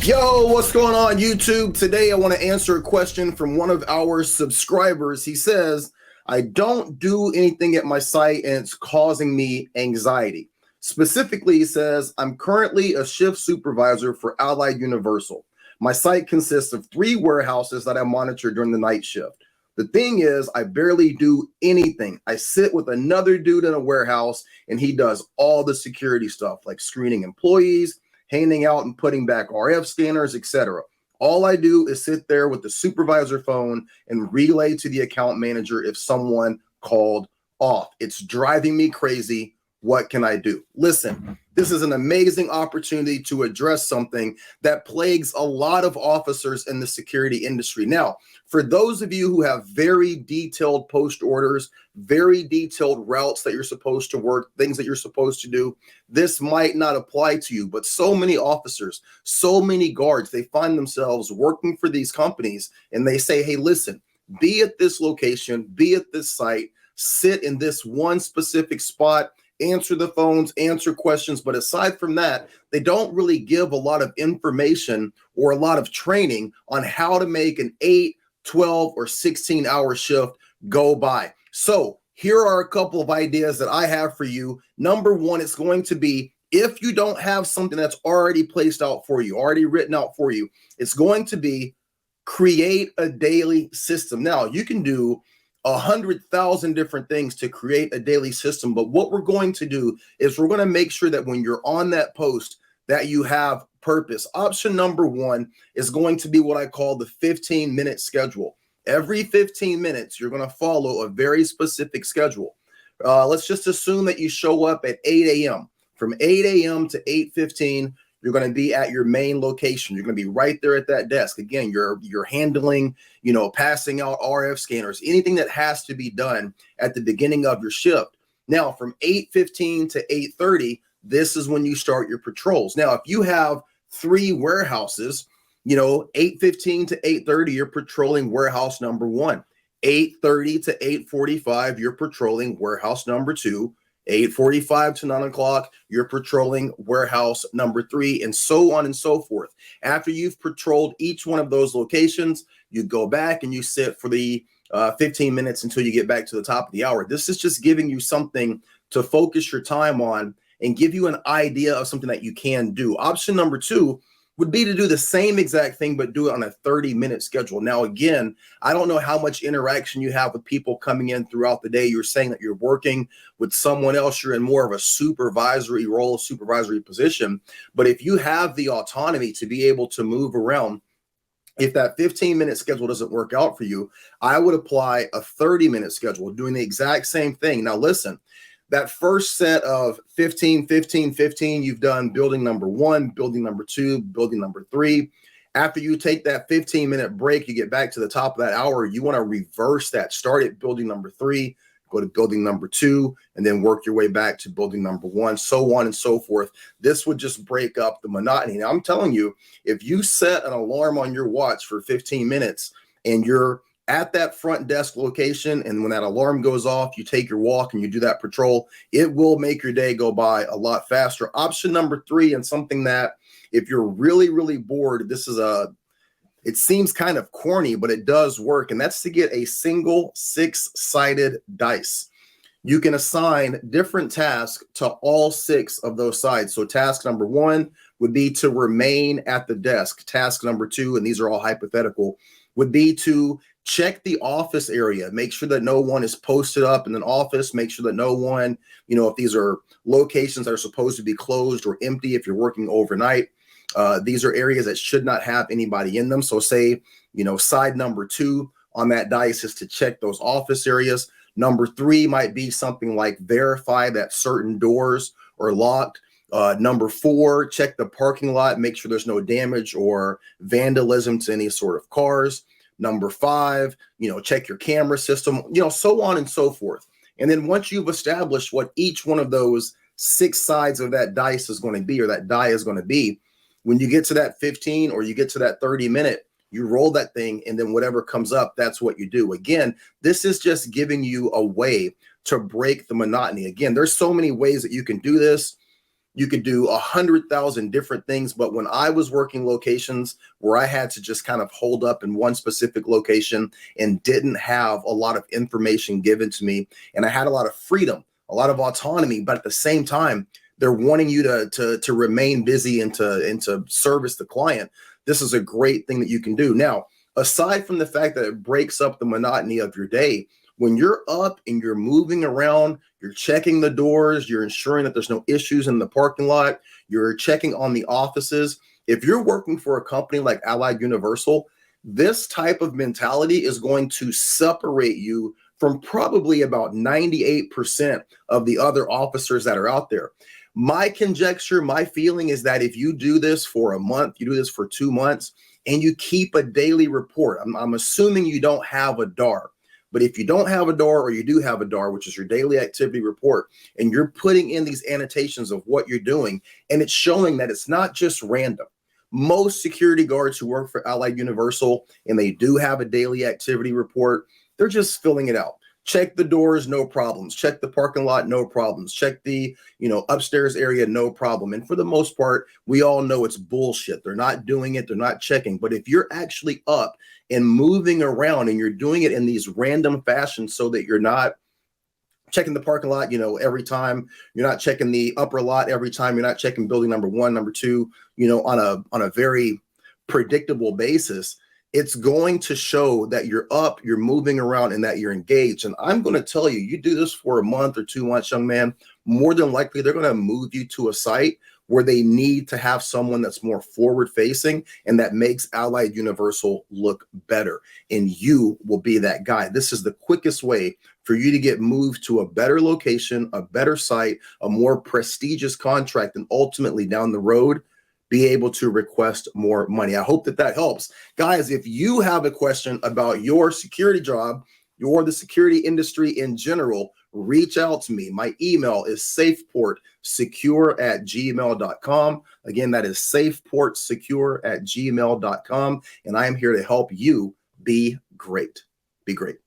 Yo, what's going on, YouTube? Today I want to answer a question from one of our subscribers. He says, I don't do anything at my site and it's causing me anxiety. Specifically, he says, I'm currently a shift supervisor for Allied Universal. My site consists of 3 warehouses that I monitor during the night shift. The thing is, I barely do anything. I sit with another dude in a warehouse and he does all the security stuff like screening employees, handing out and putting back RF scanners, etc. All I do is sit there with the supervisor phone and relay to the account manager if someone called off. It's driving me crazy. What can I do? Listen, this is an amazing opportunity to address something that plagues a lot of officers in the security industry. Now, for those of you who have very detailed post orders, very detailed routes that you're supposed to work, things that you're supposed to do, this might not apply to you. But so many officers, so many guards, they find themselves working for these companies and they say, hey, listen, be at this location, be at this site, sit in this one specific spot, answer the phones, answer questions. But aside from that, they don't really give a lot of information or a lot of training on how to make an 8, 12, or 16-hour shift go by. So here are a couple of ideas that I have for you. Number one, it's going to be, if you don't have something that's already placed out for you, already written out for you, it's going to be create a daily system. Now, you can do 100,000 different things to create a daily system. But what we're going to do is we're going to make sure that when you're on that post that you have purpose. Option number one is going to be what I call the 15-minute schedule. Every 15 minutes, you're going to follow a very specific schedule. Let's just assume that you show up at 8 a.m. From 8 a.m. to 8:15, you're going to be at your main location. You're going to be right there at that desk. Again, you're handling, passing out RF scanners, anything that has to be done at the beginning of your shift. Now, from 8:15 to 8:30, this is when you start your patrols. Now, if you have 3 warehouses, 8:15 to 8:30, you're patrolling warehouse number 1. 8:30 to 8:45, you're patrolling warehouse number 2. 8:45 to 9 o'clock, you're patrolling warehouse number 3, and so on and so forth. After you've patrolled each one of those locations, you go back and you sit for the 15 minutes until you get back to the top of the hour. This is just giving you something to focus your time on and give you an idea of something that you can do. Option number 2 would be to do the same exact thing, but do it on a 30-minute schedule. Now, again, I don't know how much interaction you have with people coming in throughout the day. You're saying that you're working with someone else. You're in more of a supervisory role, supervisory position. But if you have the autonomy to be able to move around, if that 15-minute schedule doesn't work out for you, I would apply a 30-minute schedule doing the exact same thing. Now, listen, that first set of 15, 15, 15, you've done building number 1, building number 2, building number 3. After you take that 15-minute break, you get back to the top of that hour. You want to reverse that. Start at building number 3, go to building number 2, and then work your way back to building number 1, so on and so forth. This would just break up the monotony. Now, I'm telling you, if you set an alarm on your watch for 15 minutes and you're at that front desk location, and when that alarm goes off, you take your walk and you do that patrol, it will make your day go by a lot faster. Option number 3, and something that if you're really, really bored, it seems kind of corny, but it does work, and that's to get a single 6-sided dice. You can assign different tasks to all 6 of those sides. So task number 1 would be to remain at the desk. Task number 2, and these are all hypothetical, would be to check the office area, make sure that no one is posted up in an office, make sure that no one, if these are locations that are supposed to be closed or empty, if you're working overnight, these are areas that should not have anybody in them. So say, side number 2 on that dice is to check those office areas. Number 3 might be something like verify that certain doors are locked. Number 4, check the parking lot, make sure there's no damage or vandalism to any sort of cars. Number 5, check your camera system, so on and so forth. And then once you've established what each one of those 6 sides of that dice is going to be, or that die is going to be, when you get to that 15 or you get to that 30-minute, you roll that thing, and then whatever comes up, that's what you do. Again, this is just giving you a way to break the monotony. Again, there's so many ways that you can do this. You could do 100,000 different things. But when I was working locations where I had to just kind of hold up in one specific location and didn't have a lot of information given to me, and I had a lot of freedom, a lot of autonomy, but at the same time, they're wanting you to remain busy and to service the client. This is a great thing that you can do. Now, aside from the fact that it breaks up the monotony of your day, when you're up and you're moving around, you're checking the doors, you're ensuring that there's no issues in the parking lot, you're checking on the offices. If you're working for a company like Allied Universal, this type of mentality is going to separate you from probably about 98% of the other officers that are out there. My conjecture, my feeling is that if you do this for a month, you do this for 2 months, and you keep a daily report, I'm assuming you don't have a DAR. But if you don't have a DAR, or you do have a DAR, which is your daily activity report, and you're putting in these annotations of what you're doing, and it's showing that it's not just random. Most security guards who work for Allied Universal and they do have a daily activity report, they're just filling it out. Check the doors, no problems. Check the parking lot, no problems. Check the, upstairs area, no problem. And for the most part, we all know it's bullshit. They're not doing it. They're not checking. But if you're actually up and moving around and you're doing it in these random fashions so that you're not checking the parking lot, every time, you're not checking the upper lot every time, you're not checking building number 1, number 2, on a very predictable basis, it's going to show that you're up, you're moving around, and that you're engaged. And I'm going to tell you, you do this for a month or 2 months, young man, more than likely they're going to move you to a site where they need to have someone that's more forward facing and that makes Allied Universal look better. And you will be that guy. This is the quickest way for you to get moved to a better location, a better site, a more prestigious contract, and ultimately down the road, be able to request more money. I hope that helps. Guys, if you have a question about your security job, or the security industry in general, reach out to me. My email is safeportsecure@gmail.com. Again, that is safeportsecure@gmail.com. And I am here to help you be great. Be great.